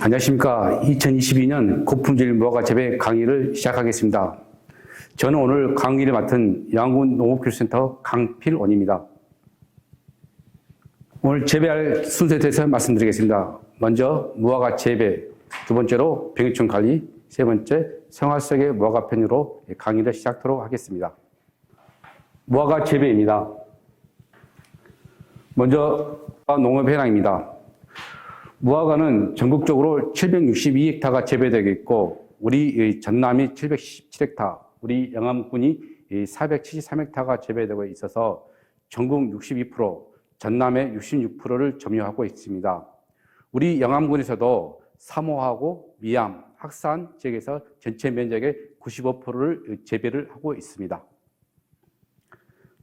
안녕하십니까. 2022년 고품질 무화과 재배 강의를 시작하겠습니다. 저는 오늘 강의를 맡은 영암군 농업교육센터 강필원입니다. 오늘 재배할 순서에 대해서 말씀드리겠습니다. 먼저 무화과 재배, 두 번째로 병해충 관리, 세 번째 생활 속의 무화과 편으로 강의를 시작하도록 하겠습니다. 무화과 재배입니다. 먼저 농업 현황입니다. 무화과는 전국적으로 762헥타가 재배되고 있고 우리 전남이 717헥타, 우리 영암군이 473헥타가 재배되고 있어서 전국 62%, 전남의 66%를 점유하고 있습니다. 우리 영암군에서도 사모하고 미암, 학산 지역에서 전체 면적의 95%를 재배를 하고 있습니다.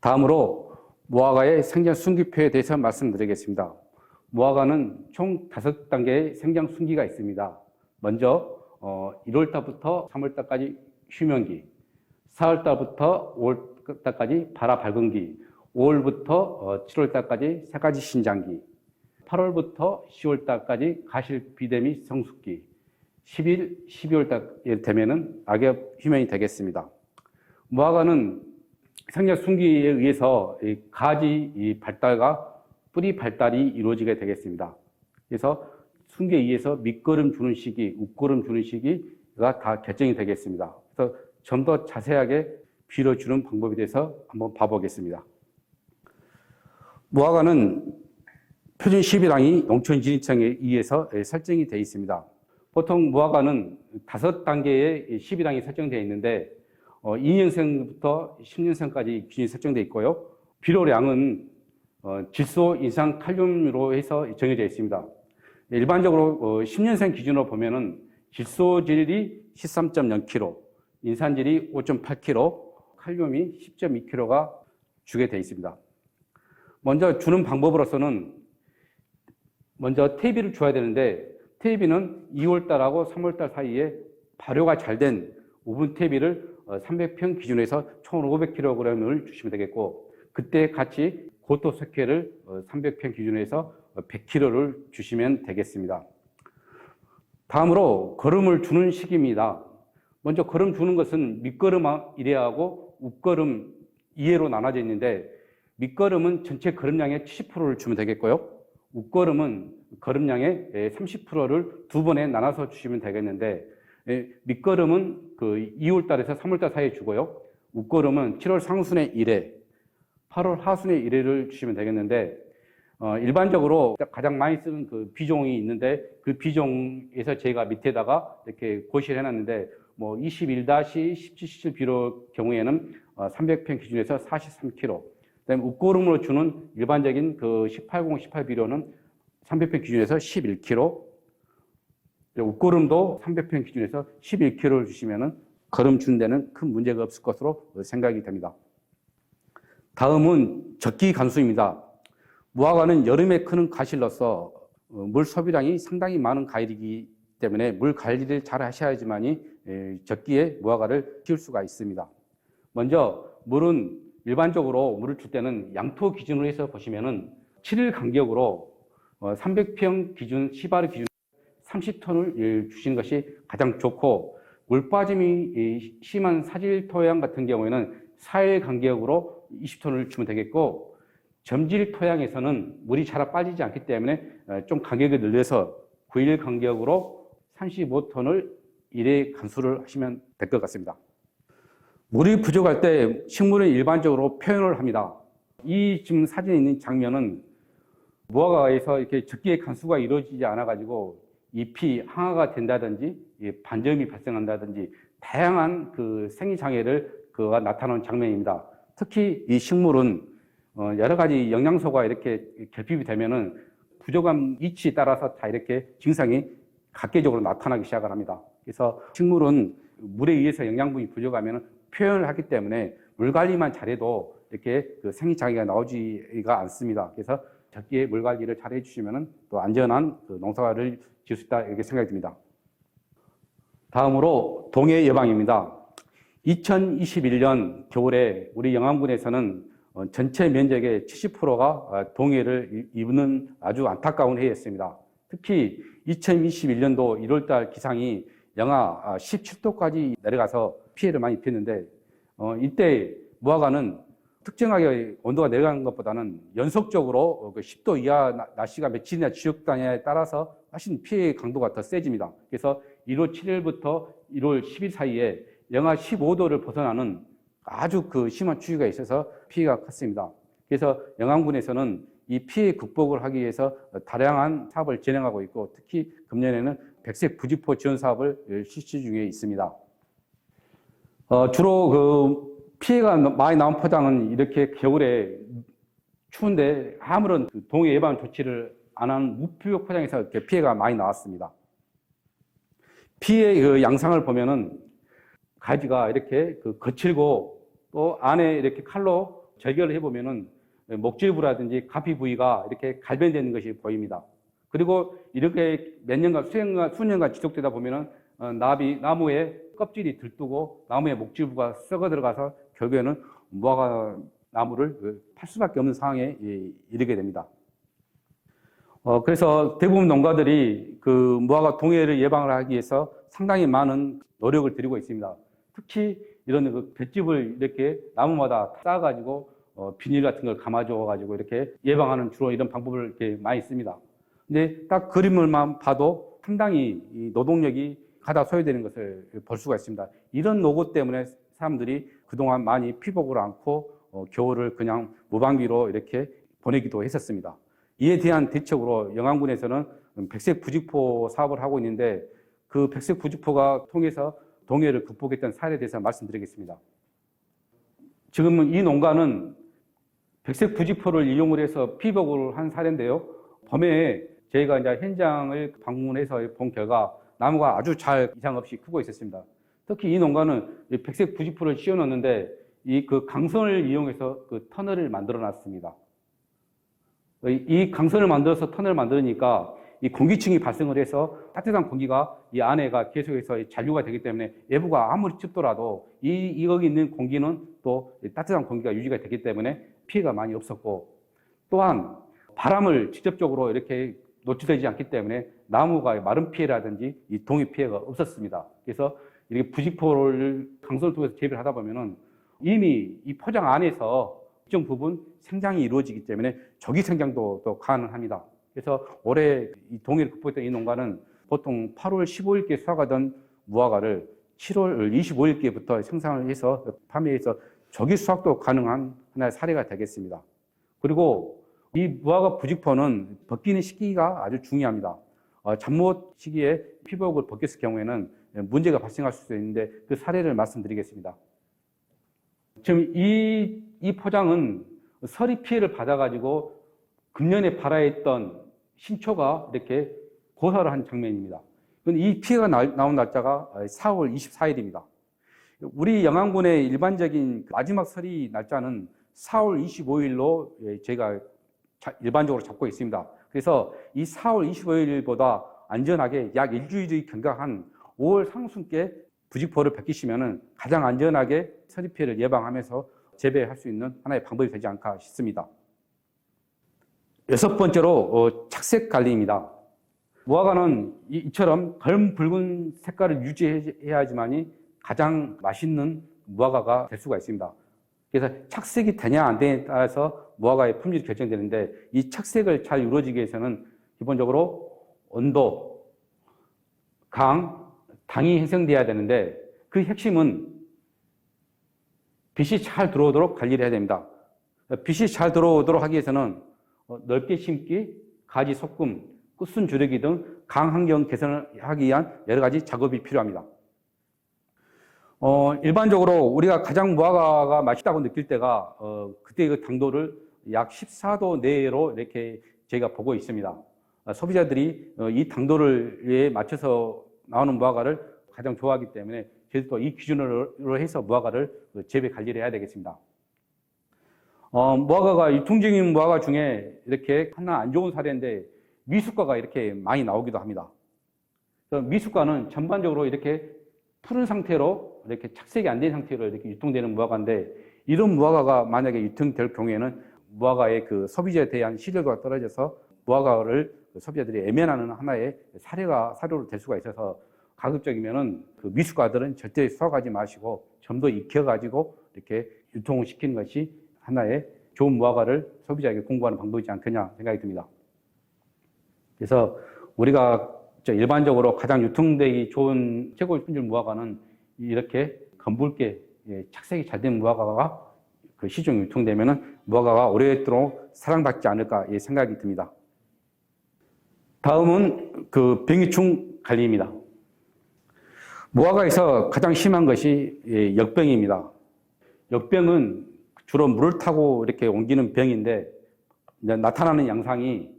다음으로 무화과의 생장 순기표에 대해서 말씀드리겠습니다. 무화과는 총 5단계의 생장 순기가 있습니다. 먼저 1월달부터 3월달까지 휴면기, 4월달부터 5월달까지 발화 발근기, 5월부터 7월달까지 새가지 신장기, 8월부터 10월달까지 가실 비대 및 성숙기, 10일, 12월달 되면은 악엽 휴면이 되겠습니다. 무화과는 생장 순기에 의해서 가지 발달과 뿌리 발달이 이루어지게 되겠습니다. 그래서 순기에 의해서 밑거름 주는 시기, 웃거름 주는 시기가 다 결정이 되겠습니다. 그래서 좀 더 자세하게 비료 주는 방법에 대해서 한번 봐보겠습니다. 무화과는 표준 시비량이 농촌진흥청에 의해서 설정이 되어 있습니다. 보통 무화과는 5단계의 시비량이 설정되어 있는데 2년생부터 10년생까지 기준이 설정되어 있고요. 비료량은 질소, 인산, 칼륨으로 해서 정해져 있습니다. 일반적으로 10년생 기준으로 보면은 질소질이 13.0kg, 인산질이 5.8kg, 칼륨이 10.2kg가 주게 되어 있습니다. 먼저 주는 방법으로서는 먼저 퇴비를 줘야 되는데 퇴비는 2월달하고 3월달 사이에 발효가 잘 된 우분 퇴비를 300평 기준에서 총 500kg을 주시면 되겠고 그때 같이 고토 석회를 300평 기준에서 100kg를 주시면 되겠습니다. 다음으로 거름을 주는 시기입니다. 먼저 거름 주는 것은 밑거름 1회하고 웃거름 2회로 나눠져 있는데 밑거름은 전체 거름량의 70%를 주면 되겠고요. 웃거름은 거름량의 30%를 두 번에 나눠서 주시면 되겠는데 밑거름은 2월달에서 3월달 사이에 주고요. 웃거름은 7월 상순의 1회, 8월 하순의 1회를 주시면 되겠는데 일반적으로 가장 많이 쓰는 그 비종이 있는데 그 비종에서 제가 밑에다가 이렇게 고시를 해놨는데 21-17 비료 경우에는 300평 기준에서 43kg. 그다음에 웃거름으로 주는 일반적인 그 18-18 비료는 300평 기준에서 11kg. 웃거름도 300평 기준에서 11kg를 주시면은 거름 준 데는 큰 문제가 없을 것으로 생각이 됩니다. 다음은 적기 간수입니다. 무화과는 여름에 크는 과실로서 물 소비량이 상당히 많은 과일이기 때문에 물 관리를 잘 하셔야지만이 적기에 무화과를 키울 수가 있습니다. 먼저 물은 일반적으로 물을 줄 때는 양토 기준으로 해서 보시면은 7일 간격으로 300평 기준, 시바르 기준 30톤을 주시는 것이 가장 좋고 물 빠짐이 심한 사질 토양 같은 경우에는 4일 간격으로 20톤을 주면 되겠고 점질 토양에서는 물이 잘 빠지지 않기 때문에 좀 간격을 늘려서 9일 간격으로 35톤을 1회 간수를 하시면 될 것 같습니다. 물이 부족할 때 식물은 일반적으로 표현을 합니다. 이 지금 사진에 있는 장면은 무화과에서 이렇게 적기의 간수가 이루어지지 않아가지고 잎이 항아가 된다든지 반점이 발생한다든지 다양한 그 생리장애를 나타나는 장면입니다. 특히 이 식물은 여러 가지 영양소가 이렇게 결핍이 되면은 부족한 위치에 따라서 다 이렇게 증상이 각계적으로 나타나기 시작을 합니다. 그래서 식물은 물에 의해서 영양분이 부족하면 표현을 하기 때문에 물 관리만 잘해도 이렇게 그 생리장애가 나오지가 않습니다. 그래서 적기에 물 관리를 잘 해주시면은 또 안전한 농사를 지을 수 있다 이렇게 생각이 듭니다. 다음으로 동해 예방입니다. 2021년 겨울에 우리 영암군에서는 전체 면적의 70%가 동해를 입는 아주 안타까운 해였습니다. 특히 2021년도 1월달 기상이 영하 17도까지 내려가서 피해를 많이 입혔는데 이때 무화과는 특정하게 온도가 내려가는 것보다는 연속적으로 10도 이하 날씨가 며칠이나 지속되냐에 따라서 훨씬 피해 강도가 더 세집니다. 그래서 1월 7일부터 1월 10일 사이에 영하 15도를 벗어나는 아주 심한 추위가 있어서 피해가 컸습니다. 그래서 영암군에서는 이 피해 극복을 하기 위해서 다양한 사업을 진행하고 있고 특히 금년에는 백색 부직포 지원 사업을 실시 중에 있습니다. 주로 피해가 많이 나온 포장은 이렇게 겨울에 추운데 아무런 동해 예방 조치를 안 한 무피복 포장에서 이렇게 피해가 많이 나왔습니다. 피해 양상을 보면은 가지가 이렇게 거칠고 또 안에 이렇게 칼로 절개를 해보면은 목질부라든지 가피 부위가 이렇게 갈변되는 것이 보입니다. 그리고 이렇게 몇 년간, 수년간 지속되다 보면은 나무에 껍질이 들뜨고 나무의 목질부가 썩어 들어가서 결국에는 무화과 나무를 팔 수밖에 없는 상황에 이르게 됩니다. 그래서 대부분 농가들이 무화과 동해를 예방을 하기 위해서 상당히 많은 노력을 들이고 있습니다. 특히 이런 볏짚을 이렇게 나무마다 쌓아가지고 비닐 같은 걸 감아줘가지고 이렇게 예방하는 주로 이런 방법을 이렇게 많이 씁니다. 근데 딱 그림을만 봐도 상당히 이 노동력이 가다 소요되는 것을 볼 수가 있습니다. 이런 노고 때문에 사람들이 그동안 많이 피복을 않고 겨울을 그냥 무방비로 이렇게 보내기도 했었습니다. 이에 대한 대책으로 영암군에서는 백색 부직포 사업을 하고 있는데 그 백색 부직포가 통해서 동해를 극복했던 사례에 대해서 말씀드리겠습니다. 지금은 이 농가는 백색 부직포를 이용을 해서 피복을 한 사례인데요. 봄에 저희가 이제 현장을 방문해서 본 결과 나무가 아주 잘 이상 없이 크고 있었습니다. 특히 이 농가는 백색 부직포를 씌워 넣었는데 이 강선을 이용해서 터널을 만들어 놨습니다. 이 강선을 만들어서 터널을 만들으니까 이 공기층이 발생을 해서 따뜻한 공기가 이 안에가 계속해서 잔류가 되기 때문에 외부가 아무리 춥더라도 여기 있는 공기는 또 따뜻한 공기가 유지가 되기 때문에 피해가 많이 없었고 또한 바람을 직접적으로 이렇게 노출되지 않기 때문에 나무가 마른 피해라든지 이 동해 피해가 없었습니다. 그래서 이렇게 부직포를 강선을 통해서 재배를 하다 보면은 이미 이 포장 안에서 일정 부분 생장이 이루어지기 때문에 조기 생장도 또 가능합니다. 그래서 올해 이 동해를 극복했던 이 농가는 보통 8월 15일께 수확하던 무화과를 7월 25일께부터 생산을 해서 판매해서 조기 수확도 가능한 하나의 사례가 되겠습니다. 그리고 이 무화과 부직포는 벗기는 시기가 아주 중요합니다. 잠못 시기에 피복을 벗겼을 경우에는 문제가 발생할 수도 있는데 그 사례를 말씀드리겠습니다. 지금 이 포장은 서리 피해를 받아가지고 금년에 발화했던 신초가 이렇게 고사를 한 장면입니다. 이 피해가 나온 날짜가 4월 24일입니다. 우리 영암군의 일반적인 마지막 서리 날짜는 4월 25일로 저희가 일반적으로 잡고 있습니다. 그래서 이 4월 25일보다 안전하게 약 일주일이 경과한 5월 상순께 부직포를 벗기시면 가장 안전하게 서리 피해를 예방하면서 재배할 수 있는 하나의 방법이 되지 않을까 싶습니다. 여섯 번째로 착색 관리입니다. 무화과는 이처럼 검 붉은 색깔을 유지해야지만이 가장 맛있는 무화과가 될 수가 있습니다. 그래서 착색이 되냐 안 되냐에 따라서 무화과의 품질이 결정되는데 이 착색을 잘 이루어지기 위해서는 기본적으로 온도, 당이 형성돼야 되는데 그 핵심은 빛이 잘 들어오도록 관리를 해야 됩니다. 빛이 잘 들어오도록 하기 위해서는 넓게 심기, 가지 소금, 끝순 주르기 등 강환경 개선을 하기 위한 여러 가지 작업이 필요합니다. 일반적으로 우리가 가장 무화과가 맛있다고 느낄 때가 그때 그 당도를 약 14도 내로 이렇게 저희가 보고 있습니다. 소비자들이 이 당도를 맞춰서 나오는 무화과를 가장 좋아하기 때문에 저희도 이 기준으로 해서 무화과를 재배 관리를 해야 되겠습니다. 무화과가 유통 중인 무화과 중에 이렇게 하나 안 좋은 사례인데 미숫가가 이렇게 많이 나오기도 합니다. 미숫가는 전반적으로 이렇게 푸른 상태로 이렇게 착색이 안 된 상태로 이렇게 유통되는 무화과인데 이런 무화과가 만약에 유통될 경우에는 무화과의 그 소비자에 대한 신뢰도가 떨어져서 무화과를 소비자들이 애면하는 하나의 사료로 될 수가 있어서 가급적이면은 그 미숫가들은 절대 수확하지 마시고 좀 더 익혀가지고 이렇게 유통시키는 것이 하나의 좋은 무화과를 소비자에게 공급하는 방법이지 않겠냐 생각이 듭니다. 그래서 우리가 일반적으로 가장 유통되기 좋은 최고 품질 무화과는 이렇게 검붉게 착색이 잘 된 무화과가 그 시중에 유통되면은 무화과가 오랫도록 사랑받지 않을까 생각이 듭니다. 다음은 그 병해충 관리입니다. 무화과에서 가장 심한 것이 역병입니다. 역병은 주로 물을 타고 이렇게 옮기는 병인데 나타나는 양상이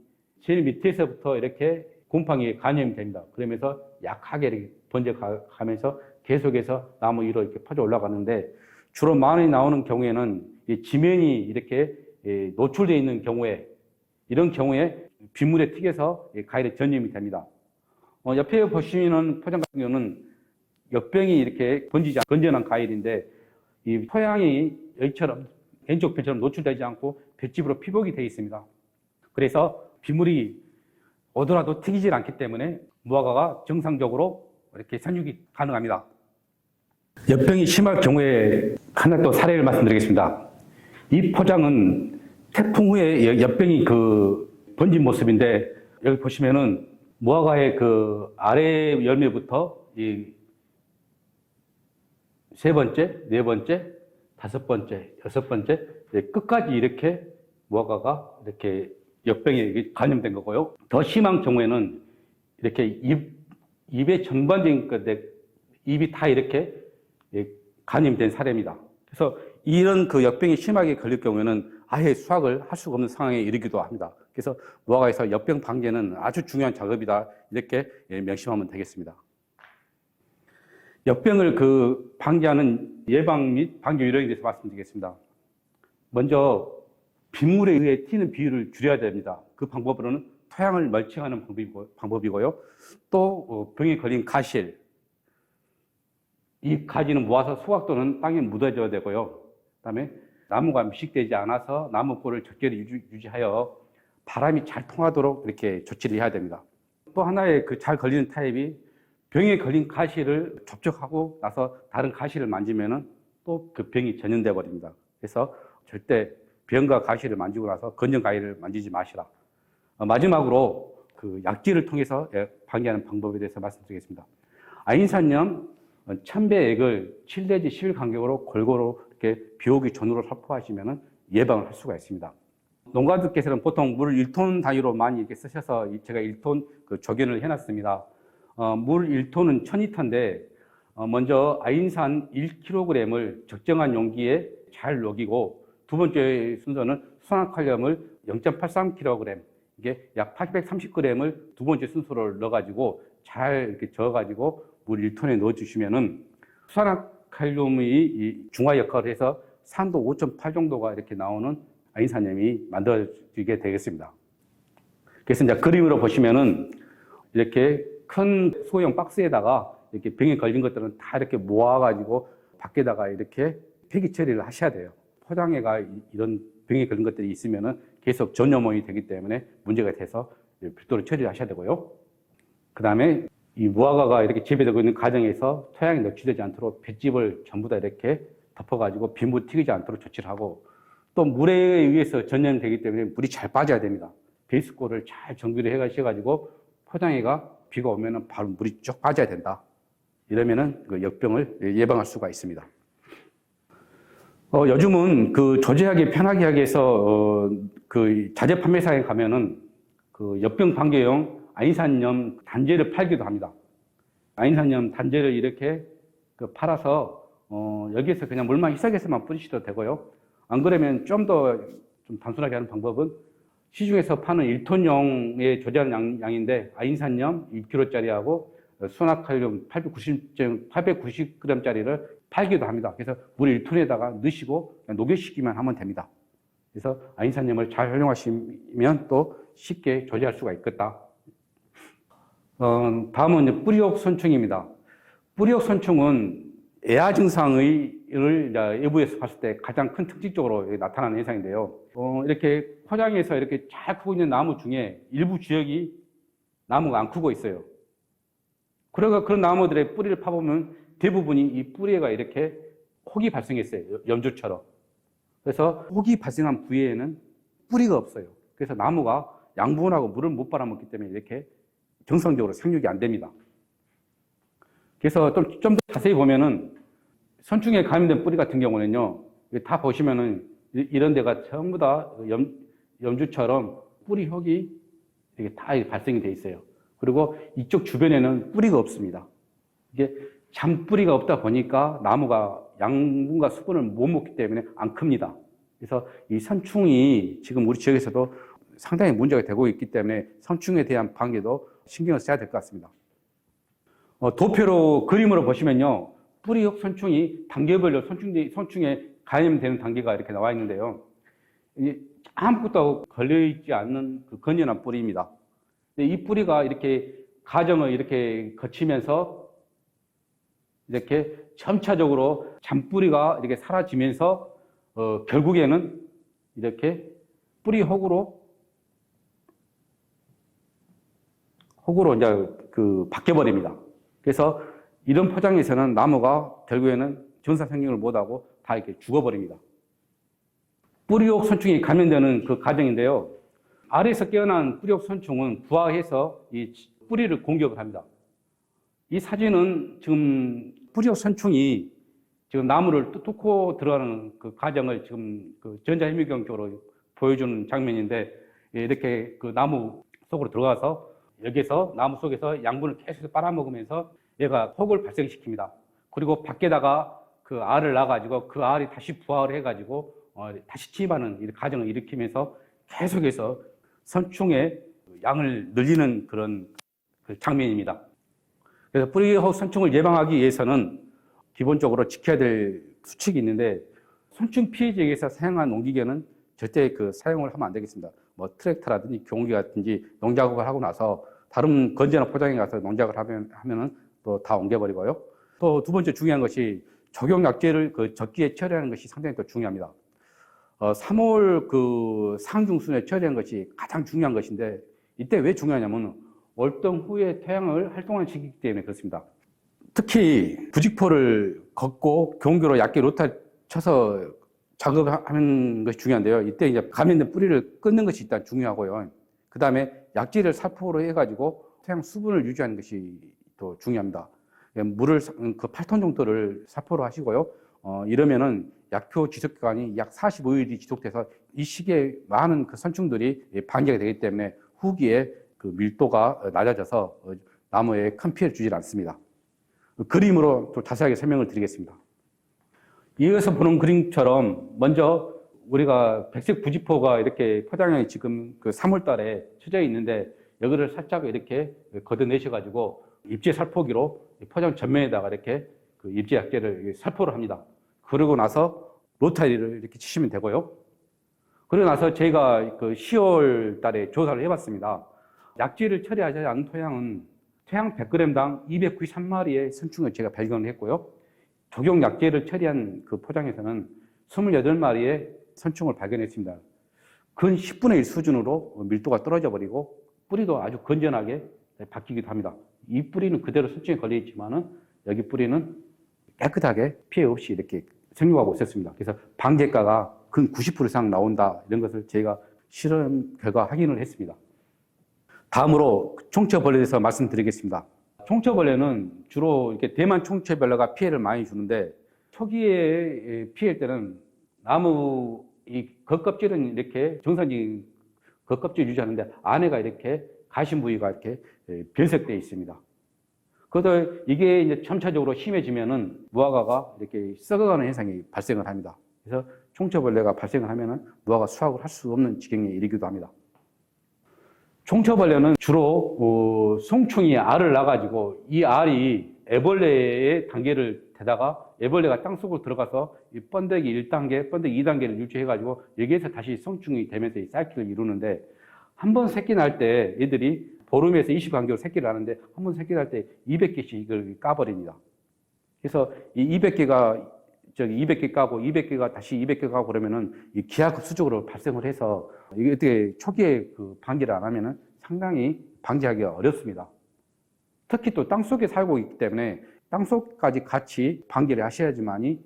제일 밑에서부터 이렇게 곰팡이에 감염이 됩니다. 그러면서 약하게 이렇게 번져가면서 계속해서 나무 위로 이렇게 퍼져 올라가는데 주로 많이 나오는 경우에는 이 지면이 이렇게 노출되어 있는 경우에 이런 경우에 빗물에 튀겨서 과일에 전염이 됩니다. 옆에 보시는 포장 같은 경우는 역병이 이렇게 건전한 과일인데 이 토양이 여기처럼 왼쪽 편처럼 노출되지 않고 볏짚으로 피복이 되어 있습니다. 그래서 빗물이 오더라도 튀기질 않기 때문에 무화과가 정상적으로 이렇게 생육이 가능합니다. 역병이 심할 경우에 하나 또 사례를 말씀드리겠습니다. 이 포장은 태풍 후에 역병이 번진 모습인데 여기 보시면은 무화과의 그 아래 열매부터 이 세 번째, 네 번째, 다섯 번째, 여섯 번째 끝까지 이렇게 무화과가 이렇게 역병에 감염된 거고요. 더 심한 경우에는 이렇게 입의 전반적인 건데 입이 다 이렇게 감염된 사례입니다. 그래서 이런 그 역병이 심하게 걸릴 경우에는 아예 수확을 할 수가 없는 상황에 이르기도 합니다. 그래서 무화과에서 역병 방제는 아주 중요한 작업이다. 이렇게 명심하면 되겠습니다. 역병을 방지하는 예방 및 방제 요령에 대해서 말씀드리겠습니다. 먼저 빗물에 의해 튀는 비율을 줄여야 됩니다. 그 방법으로는 토양을 멀칭하는 방법이고요. 또 병에 걸린 가실, 이 가지는 모아서 수확도는 땅에 묻어줘야 되고요. 그다음에 나무가 밀식되지 않아서 나무꼴을 적절히 유지하여 바람이 잘 통하도록 이렇게 조치를 해야 됩니다. 또 하나의 잘 걸리는 타입이 병에 걸린 가시를 접촉하고 나서 다른 가시를 만지면은 또 그 병이 전염돼 버립니다. 그래서 절대 병과 가시를 만지고 나서 건전 가위를 만지지 마시라. 마지막으로 약지를 통해서 방지하는 방법에 대해서 말씀드리겠습니다. 아인산염 1000배액을 7 내지 10일 간격으로 골고루 이렇게 비 오기 전후로 살포하시면은 예방을 할 수가 있습니다. 농가들께서는 보통 물 1톤 단위로 많이 이렇게 쓰셔서 제가 1톤 조견을 해놨습니다. 물 1톤은 1000리터인데 먼저 아인산 1kg을 적정한 용기에 잘 녹이고 두 번째 순서는 수산칼륨을 0.83kg 이게 약 830g을 두 번째 순서로 넣어가지고 잘 이렇게 저어가지고 물 1톤에 넣어주시면은 수산칼륨이 중화 역할을 해서 산도 5.8 정도가 이렇게 나오는 아인산염이 만들어지게 되겠습니다. 그래서 이제 그림으로 보시면은 이렇게 큰 소형 박스에다가 이렇게 병에 걸린 것들은 다 이렇게 모아가지고 밖에다가 이렇게 폐기 처리를 하셔야 돼요. 포장해가 이런 병에 걸린 것들이 있으면은 계속 전염원이 되기 때문에 문제가 돼서 별도로 처리를 하셔야 되고요. 그 다음에 이 무화과가 이렇게 재배되고 있는 과정에서 토양이 노출되지 않도록 볏짚을 전부 다 이렇게 덮어가지고 빗물 튀기지 않도록 조치를 하고 또 물에 의해서 전염되기 때문에 물이 잘 빠져야 됩니다. 베이스골을 잘 정비를 해가지고 포장해가 비가 오면은 바로 물이 쭉 빠져야 된다. 이러면은 역병을 예방할 수가 있습니다. 요즘은 조제하기 편하게 하기 위해서 자재 판매사에 가면은 역병 방제용 아인산염 단제를 팔기도 합니다. 아인산염 단제를 이렇게 팔아서 여기에서 그냥 물만 희석해서만 뿌리셔도 되고요. 안 그러면 좀 단순하게 하는 방법은 시중에서 파는 1톤용의 조제하는 양인데 아인산염 1kg짜리하고 수납칼륨 890g짜리를 팔기도 합니다. 그래서 물 1톤에다가 넣으시고 녹여시키기만 하면 됩니다. 그래서 아인산염을 잘 활용하시면 또 쉽게 조제할 수가 있겠다. 다음은 뿌리옥 선충입니다. 뿌리옥 선충은 애화 증상의 뿌리를 외부에서 봤을 때 가장 큰 특징적으로 나타나는 현상인데요. 이렇게 포장해서 이렇게 잘 크고 있는 나무 중에 일부 지역이 나무가 안 크고 있어요. 그러니까 그런 나무들의 뿌리를 파보면 대부분이 이 뿌리가 이렇게 혹이 발생했어요. 염주처럼. 그래서 혹이 발생한 부위에는 뿌리가 없어요. 그래서 나무가 양분하고 물을 못 빨아먹기 때문에 이렇게 정상적으로 생육이 안 됩니다. 그래서 좀 더 자세히 보면은 선충에 감염된 뿌리 같은 경우는요, 다 보시면은 이런 데가 전부 다 염주처럼 뿌리 혹이 이게 다 발생이 돼 있어요. 그리고 이쪽 주변에는 뿌리가 없습니다. 이게 잔뿌리가 없다 보니까 나무가 양분과 수분을 못 먹기 때문에 안 큽니다. 그래서 이 선충이 지금 우리 지역에서도 상당히 문제가 되고 있기 때문에 선충에 대한 방제도 신경을 써야 될 것 같습니다. 도표로 그림으로 보시면요, 뿌리혹 선충이 단계별로 선충에 감염되는 단계가 이렇게 나와 있는데요. 아무것도 걸려있지 않는 그 건전한 뿌리입니다. 이 뿌리가 이렇게 과정을 이렇게 거치면서 이렇게 점차적으로 잔뿌리가 이렇게 사라지면서 결국에는 이렇게 뿌리혹으로 이제 바뀌어버립니다. 그래서 이런 포장에서는 나무가 결국에는 정상 생육을 못하고 다 이렇게 죽어버립니다. 뿌리혹 선충이 감염되는 그 과정인데요. 아래에서 깨어난 뿌리혹 선충은 부화해서 이 뿌리를 공격을 합니다. 이 사진은 지금 뿌리혹 선충이 지금 나무를 뚫고 들어가는 그 과정을 지금 그 전자현미경 쪽으로 보여주는 장면인데, 이렇게 그 나무 속으로 들어가서 여기서 나무 속에서 양분을 계속 빨아먹으면서 얘가 혹을 발생시킵니다. 그리고 밖에다가 그 알을 낳아가지고 그 알이 다시 부화를 해가지고 다시 침입하는 이 과정을 일으키면서 계속해서 선충의 양을 늘리는 그런 그 장면입니다. 그래서 뿌리혹 선충을 예방하기 위해서는 기본적으로 지켜야 될 수칙이 있는데, 선충 피해 지역에서 사용한 농기계는 절대 사용을 하면 안 되겠습니다. 뭐 트랙터라든지 경운기 같은지 농작업을 하고 나서 다른 건전한 포장에 가서 농작을 하면은 또 다 옮겨버리고요. 또 두 번째 중요한 것이 적용약재를 적기에 처리하는 것이 상당히 또 중요합니다. 3월 상중순에 처리하는 것이 가장 중요한 것인데, 이때 왜 중요하냐면 월동 후에 태양을 활동하는 시기이기 때문에 그렇습니다. 특히 부직포를 걷고 경운기로 얕게 로타를 쳐서 작업하는 것이 중요한데요. 이때 이제 감염된 뿌리를 끊는 것이 일단 중요하고요. 그 다음에 약지를 살포로 해가지고 태양 수분을 유지하는 것이 또 중요합니다. 물을 8톤 정도를 살포로 하시고요. 이러면은 약효 지속 기간이 약 45일이 지속돼서 이 시기에 많은 선충들이 방제가 되기 때문에 후기에 밀도가 낮아져서 나무에 큰 피해를 주지 않습니다. 그림으로 또 자세하게 설명을 드리겠습니다. 이어서 보는 그림처럼 먼저 우리가 백색 부직포가 이렇게 포장형이 지금 3월 달에 쳐져 있는데, 여기를 살짝 이렇게 걷어내셔가지고 입지 살포기로 포장 전면에다가 이렇게 입지 약재를 살포를 합니다. 그러고 나서 로타리를 이렇게 치시면 되고요. 그러고 나서 저희가 10월 달에 조사를 해봤습니다. 약재를 처리하지 않은 토양은 토양 100g당 293마리의 선충을 제가 발견을 했고요. 적용 약재를 처리한 그 포장에서는 28마리의 선충을 발견했습니다. 근 10분의 1 수준으로 밀도가 떨어져 버리고 뿌리도 아주 건전하게 바뀌기도 합니다. 이 뿌리는 그대로 선충에 걸려 있지만은 여기 뿌리는 깨끗하게 피해 없이 이렇게 생육하고 있었습니다. 그래서 방제가가 근 90% 이상 나온다, 이런 것을 저희가 실험 결과 확인을 했습니다. 다음으로 총처벌레에 대해서 말씀드리겠습니다. 총처벌레는 주로 이렇게 대만 총처벌레가 피해를 많이 주는데, 초기에 피해일 때는 나무 이 겉껍질은 이렇게 정상적인 겉껍질 유지하는데 안에가 이렇게 가신 부위가 이렇게 변색되어 있습니다. 그래도 이게 이제 점차적으로 심해지면은 무화과가 이렇게 썩어가는 현상이 발생을 합니다. 그래서 총처벌레가 발생을 하면은 무화과 수확을 할 수 없는 지경에 이르기도 합니다. 총처벌레는 주로 송충이 알을 낳아가지고 이 알이 애벌레의 단계를 대다가 애벌레가 땅속으로 들어가서 이 번데기 1단계, 번데기 2단계를 유지해가지고 여기에서 다시 성충이 되면서 이 사이클을 이루는데, 한 번 새끼 날 때 얘들이 보름에서 20간격으로 새끼를 하는데 한 번 새끼 날 때 200개씩 이걸 까버립니다. 그래서 이 200개가 저기 200개 까고 200개가 다시 200개 까고 그러면은 이 기하급 수적으로 발생을 해서 이게 어떻게 초기에 그 방지를 안 하면은 상당히 방지하기가 어렵습니다. 특히 또 땅속에 살고 있기 때문에 땅속까지 같이 방지를 하셔야지만이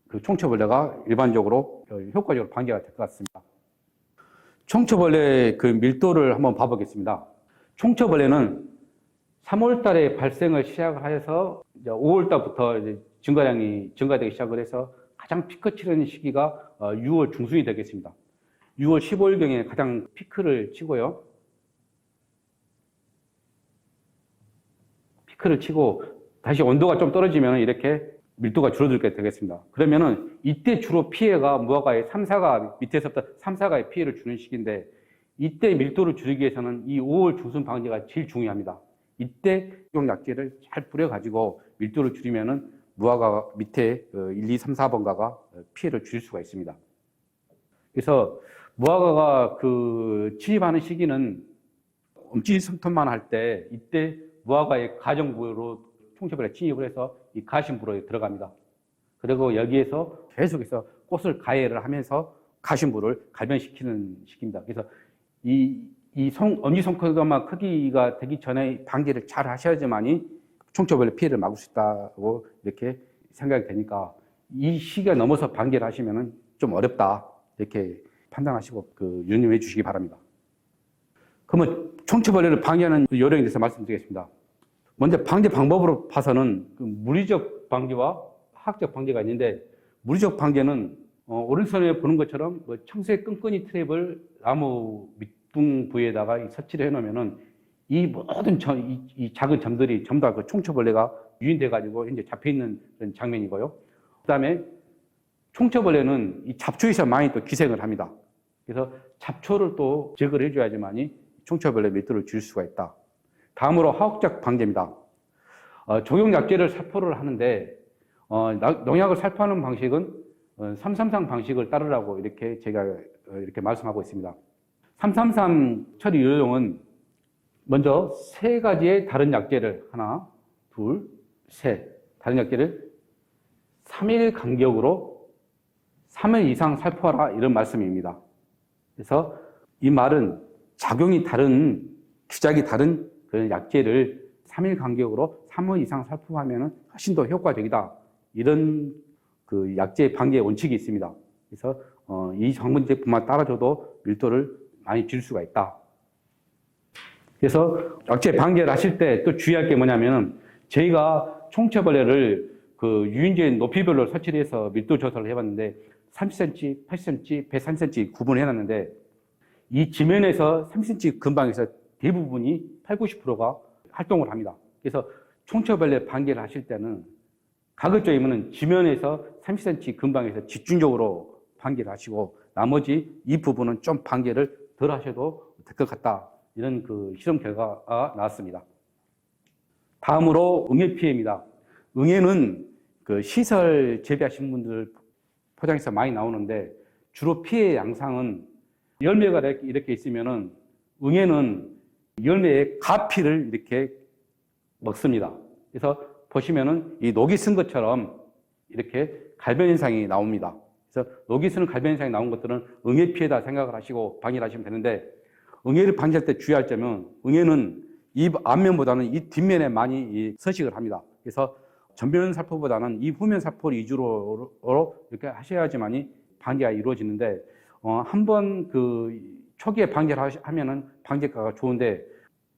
그 총처벌레가 일반적으로 효과적으로 방지가 될 것 같습니다. 총처벌레 그 밀도를 한번 봐보겠습니다. 총처벌레는 3월 달에 발생을 시작을 해서 이제 5월 달부터 이제 증가량이 증가되기 시작을 해서 가장 피크 치는 시기가 6월 중순이 되겠습니다. 6월 15일경에 가장 피크를 치고요. 피크를 치고 다시 온도가 좀 떨어지면 이렇게 밀도가 줄어들게 되겠습니다. 그러면은 이때 주로 피해가 무화과의 3, 4가 밑에서부터 3, 4가의 피해를 주는 시기인데 이때 밀도를 줄이기 위해서는 이 5월 중순 방지가 제일 중요합니다. 이때 약제를 잘 뿌려가지고 밀도를 줄이면은 무화과 밑에 1, 2, 3, 4번가가 피해를 줄일 수가 있습니다. 그래서 무화과가 그 침입하는 시기는 엄지성토만 할 때 이때 무화과의 가정부로 총처벌에 침입을 해서 이 가심부로에 들어갑니다. 그리고 여기에서 계속해서 꽃을 가해를 하면서 가심부를 갈변시키는 시기입니다. 그래서 엄지손톱만 크기가 되기 전에 방지를 잘 하셔야지만이 총처벌의 피해를 막을 수 있다고 이렇게 생각이 되니까 이 시기가 넘어서 방지를 하시면은 좀 어렵다 이렇게 판단하시고 유념해 주시기 바랍니다. 그러면 총처벌레를 방지하는 요령에 대해서 말씀드리겠습니다. 먼저 방지 방법으로 봐서는 물리적 방지와 화학적 방지가 있는데 물리적 방지는 오른손에 보는 것처럼 청색 끈끈이 트랩을 나무 밑둥 부위에다가 설치를 해놓으면은 이 모든 이 작은 점들이 전부 다 그 총처벌레가 유인돼가지고 현재 잡혀있는 그런 장면이고요. 그 다음에 총처벌레는 이 잡초에서 많이 또 기생을 합니다. 그래서 잡초를 또 제거를 해줘야지만이 총처벌레 밀도를 줄일 수가 있다. 다음으로 화학적 방제입니다. 종용약제를 살포를 하는데 농약을 살포하는 방식은 333 방식을 따르라고 이렇게 제가 이렇게 말씀하고 있습니다. 333 처리 요령은 먼저 세 가지의 다른 약제를 하나, 둘, 셋 다른 약제를 3일 간격으로 3일 이상 살포하라 이런 말씀입니다. 그래서 이 말은 작용이 다른 주작이 다른 그런 약제를 3일 간격으로 3일 이상 살포하면 훨씬 더 효과적이다. 이런 그 약제 방제 원칙이 있습니다. 그래서 이 성분제품만 따라줘도 밀도를 많이 줄일 수가 있다. 그래서 약제 방제를 하실 때 또 주의할 게 뭐냐면은 저희가 총처벌레를 그 유인제 높이별로 설치를 해서 밀도 조사를 해봤는데 30cm, 80cm, 103cm 구분해 놨는데 이 지면에서 30cm 근방에서 대부분이 80, 90%가 활동을 합니다. 그래서 총처벌레 방제를 하실 때는 가급적이면 지면에서 30cm 근방에서 집중적으로 방제를 하시고 나머지 이 부분은 좀 방제를 덜 하셔도 될 것 같다. 이런 그 실험 결과가 나왔습니다. 다음으로 응애 피해입니다. 응애는 그 시설 재배하신 분들 포장에서 많이 나오는데 주로 피해 양상은 열매가 이렇게 있으면은 응애는 열매의 가피를 이렇게 먹습니다. 그래서 보시면은 이 녹이 쓴 것처럼 이렇게 갈변 현상이 나옵니다. 그래서 녹이 쓰는 갈변 현상이 나온 것들은 응애 피해다 생각을 하시고 방지를 하시면 되는데 응애를 방지할 때 주의할 점은 응애는 이 앞면보다는 이 뒷면에 많이 서식을 합니다. 그래서 전면 살포보다는 이 후면 살포 위주로 이렇게 하셔야지만이 방지가 이루어지는데 한번 그 초기에 방지를 하면은 방제가가 좋은데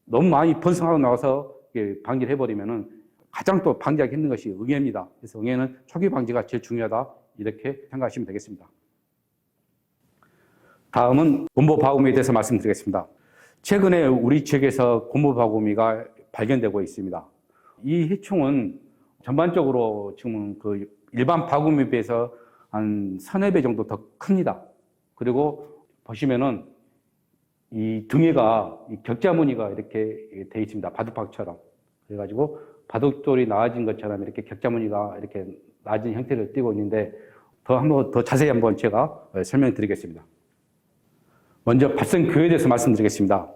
너무 많이 번성하고 나와서 방지를 해버리면은 가장 또 방지하기 힘든 것이 응애입니다. 그래서 응애는 초기 방지가 제일 중요하다 이렇게 생각하시면 되겠습니다. 다음은 곰보바구미에 대해서 말씀드리겠습니다. 최근에 우리 지역에서 곰보바구미가 발견되고 있습니다. 이 해충은 전반적으로 지금 그 일반 바구미에 비해서 한 3~4배 정도 더 큽니다. 그리고 보시면은 이 등에가 이 격자무늬가 이렇게 돼 있습니다. 바둑박처럼. 그래가지고 바둑돌이 나아진 것처럼 이렇게 격자무늬가 이렇게 낮은 형태를 띠고 있는데 한번 더 자세히 한번 제가 설명드리겠습니다. 먼저 발생 규모에 대해서 말씀드리겠습니다.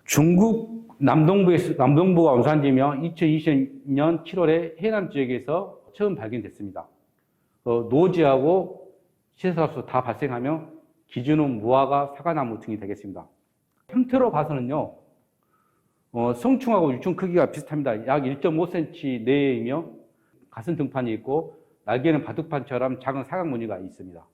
중국 남동부가 원산지며 2020년 7월에 해남 지역에서 처음 발견됐습니다. 노지하고 시설합수 다 발생하며 기준은 무화과, 사과나무 등이 되겠습니다. 형태로 봐서는요, 성충하고 유충 크기가 비슷합니다. 약 1.5cm 내외이며 가슴 등판이 있고 날개는 바둑판처럼 작은 사각 무늬가 있습니다.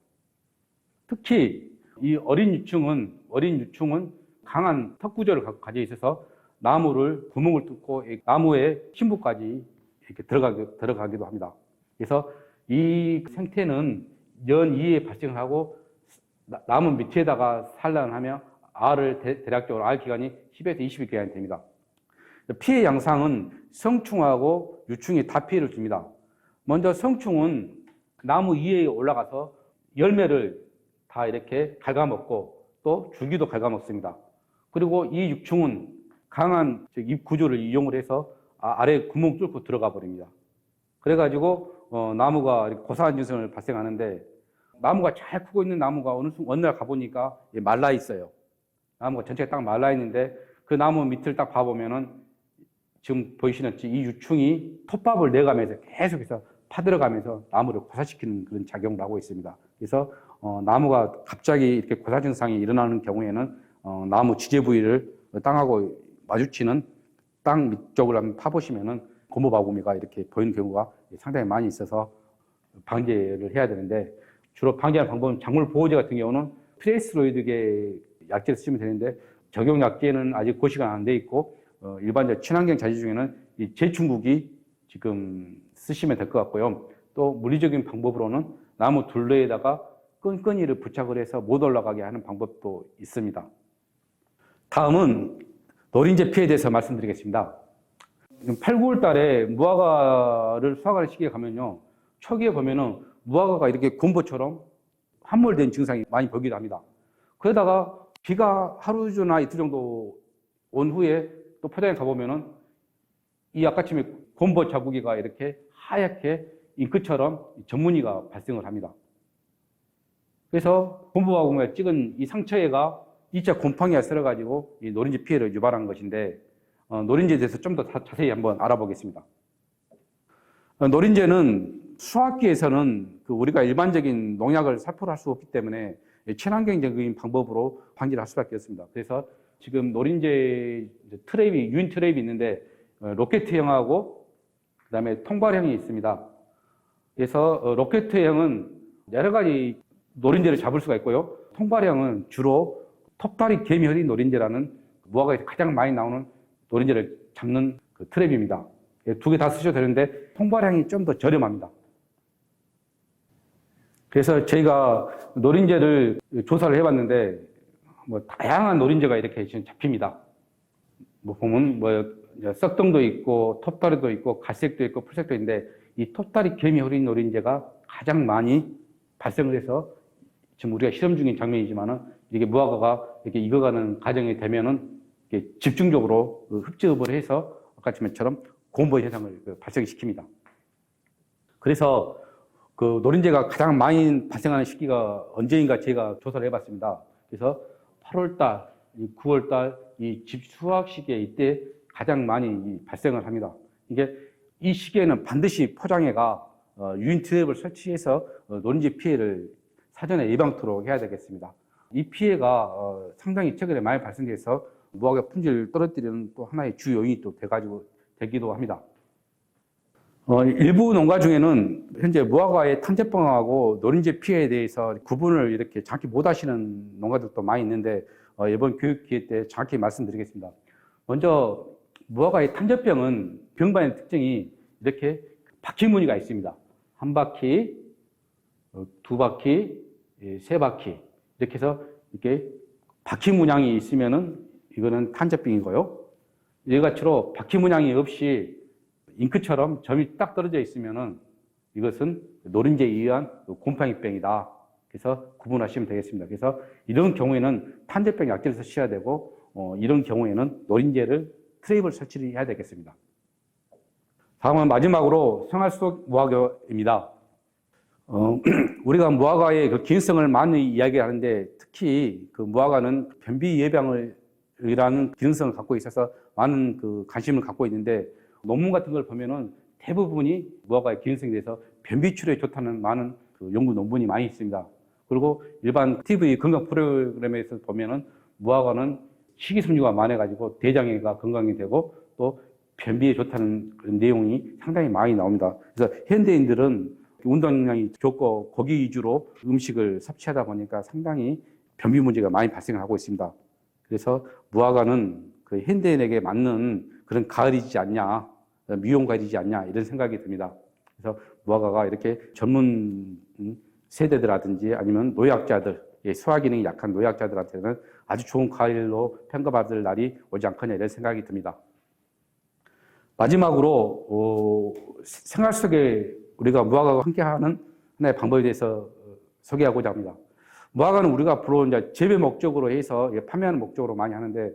특히 이 어린 유충은 강한 턱 구조를 가지고 있어서 나무를 구멍을 뚫고 나무의 심부까지 이렇게 들어가기도 합니다. 그래서 이 생태는 연 2에 발생을 하고 나무 밑에다가 산란하며 알을 대략적으로 알 기간이 10에서 20일 기간이 됩니다. 피해 양상은 성충하고 유충이 다 피해를 줍니다. 먼저 성충은 나무 위에 올라가서 열매를 다 이렇게 갉아먹고 또 줄기도 갉아먹습니다. 그리고 이 유충은 강한 잎 구조를 이용을 해서 아래 구멍 뚫고 들어가 버립니다. 그래가지고 나무가 고사한 증상을 발생하는데 나무가 잘 크고 있는 나무가 어느 날 가보니까 말라 있어요. 나무가 전체가 딱 말라 있는데 그 나무 밑을 딱 봐보면은 지금 보이시는 이 유충이 톱밥을 내가면서 계속해서 파들어가면서 나무를 고사시키는 그런 작용을 하고 있습니다. 그래서 나무가 갑자기 이렇게 고사 증상이 일어나는 경우에는 나무 지지 부위를 땅하고 마주치는 땅 밑쪽을 한번 파보시면은 고무바구미가 이렇게 보이는 경우가 상당히 많이 있어서 방제를 해야 되는데 주로 방제하는 방법은 작물 보호제 같은 경우는 피레스로이드계 약제를 쓰시면 되는데 적용 약제는 아직 고시가 안 돼 있고 일반적 친환경 자재 중에는 이 제충국이 지금 쓰시면 될 것 같고요. 또 물리적인 방법으로는 나무 둘레에다가 끈끈이를 부착을 해서 못 올라가게 하는 방법도 있습니다. 다음은 노린재 피해에 대해서 말씀드리겠습니다. 8, 9월 달에 무화과를 수확하는 시기에 가면요. 초기에 보면은 무화과가 이렇게 곰보처럼 함몰된 증상이 많이 보이기도 합니다. 그러다가 비가 하루 주나 이틀 정도 온 후에 또 포장에 가보면은 이 아까쯤에 곰보 자국이가 이렇게 하얗게 잉크처럼 전무늬가 발생을 합니다. 그래서 곰보바구미가 찍은 이 상처에가 2차 곰팡이가 쓸어가지고 이 노린재 피해를 유발한 것인데 노린재에 대해서 좀 더 자세히 한번 알아보겠습니다. 노린재는 수확기에서는 우리가 일반적인 농약을 살포를 할 수 없기 때문에 친환경적인 방법으로 방지를 할 수밖에 없습니다. 그래서 지금 노린재 트랩이, 유인 트랩이 있는데 로켓형하고 그다음에 통발형이 있습니다. 그래서 로켓형은 여러 가지 노린재를 잡을 수가 있고요. 통발형은 주로 톱다리 개미허리 노린재라는 무화과에서 가장 많이 나오는 노린재를 잡는 그 트랩입니다. 두 개 다 쓰셔도 되는데 통발형이 좀 더 저렴합니다. 그래서 저희가 노린재를 조사를 해봤는데 다양한 노린재가 이렇게 지금 잡힙니다. 보면 썩덩도 있고 톱다리도 있고 갈색도 있고 풀색도 있는데 이 톱다리 개미허리 노린재가 가장 많이 발생을 해서 지금 우리가 실험 중인 장면이지만은 이게 무화과가 이렇게 익어가는 과정이 되면은 이렇게 집중적으로 흡집을 해서 아까 말처럼 곰보 현상을 발생시킵니다. 그래서 그 노린재가 가장 많이 발생하는 시기가 언제인가 제가 조사를 해봤습니다. 그래서 8월달, 9월달 이 집 수확 시기에 이때 가장 많이 발생을 합니다. 이 시기에는 반드시 포장해가 유인 트랩을 설치해서 노린재 피해를 사전에 예방토록 해야 되겠습니다. 이 피해가 상당히 최근에 많이 발생돼서 무화과 품질을 떨어뜨리는 또 하나의 주 요인이 또 되기도 합니다. 일부 농가 중에는 현재 무화과의 탄저병하고 노린재 피해에 대해서 구분을 이렇게 정확히 못 하시는 농가들도 많이 있는데 이번 교육 기회 때 정확히 말씀드리겠습니다. 먼저 무화과의 탄저병은 병반의 특징이 이렇게 바퀴 무늬가 있습니다. 한 바퀴, 두 바퀴, 세 바퀴 이렇게 해서 이렇게 바퀴 문양이 있으면은 이거는 탄저병이고요. 이같이로 바퀴 문양이 없이 잉크처럼 점이 딱 떨어져 있으면은 이것은 노린재에 의한 곰팡이병이다. 그래서 구분하시면 되겠습니다. 그래서 이런 경우에는 탄저병 약제를 쓰셔야 되고 이런 경우에는 노린재를 트랩을 설치를 해야 되겠습니다. 다음은 마지막으로 생활속 무화과입니다. 우리가 무화과의 그 기능성을 많이 이야기하는데 특히 그 무화과는 변비 예방을 이라는 기능성을 갖고 있어서 많은 그 관심을 갖고 있는데 논문 같은 걸 보면은 대부분이 무화과의 기능성에 대해서 변비치료에 좋다는 많은 그 연구 논문이 많이 있습니다. 그리고 일반 TV 건강 프로그램에서 보면은 무화과는 식이섬유가 많아가지고 대장애가 건강이 되고 또 변비에 좋다는 그런 내용이 상당히 많이 나옵니다. 그래서 현대인들은 운동량이 적고 고기 위주로 음식을 섭취하다 보니까 상당히 변비 문제가 많이 발생하고 있습니다. 그래서 무화과는 그 현대인에게 맞는 그런 가을이지 않냐, 미용 가을이지 않냐 이런 생각이 듭니다. 그래서 무화과가 이렇게 전문 세대들이라든지 아니면 노약자들, 소화기능이 약한 노약자들한테는 아주 좋은 과일로 평가받을 날이 오지 않겠냐 이런 생각이 듭니다. 마지막으로 생활 속에 우리가 무화과와 함께하는 하나의 방법에 대해서 소개하고자 합니다. 무화과는 우리가 주로 이제 재배 목적으로 해서 판매하는 목적으로 많이 하는데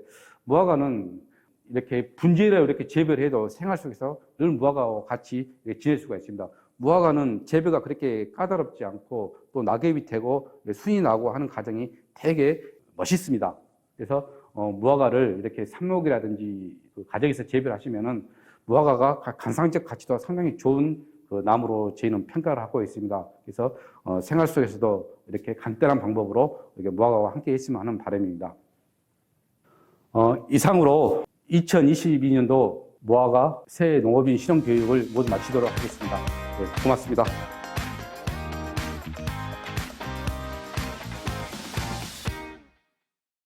무화과는 이렇게 분재를 이렇게 재배를 해도 생활 속에서 늘 무화과와 같이 지낼 수가 있습니다. 무화과는 재배가 그렇게 까다롭지 않고 또 낙엽이 되고 순이 나고 하는 과정이 되게 멋있습니다. 그래서 무화과를 이렇게 삽목이라든지 그 가정에서 재배를 하시면은 무화과가 관상적 가치도 상당히 좋은 그 나무로 저희는 평가를 하고 있습니다. 그래서 생활 속에서도 이렇게 간단한 방법으로 이렇게 무화과와 함께 했으면 하는 바람입니다. 이상으로 2022년도 무화과 새 농업인 실용교육을 모두 마치도록 하겠습니다. 네, 고맙습니다.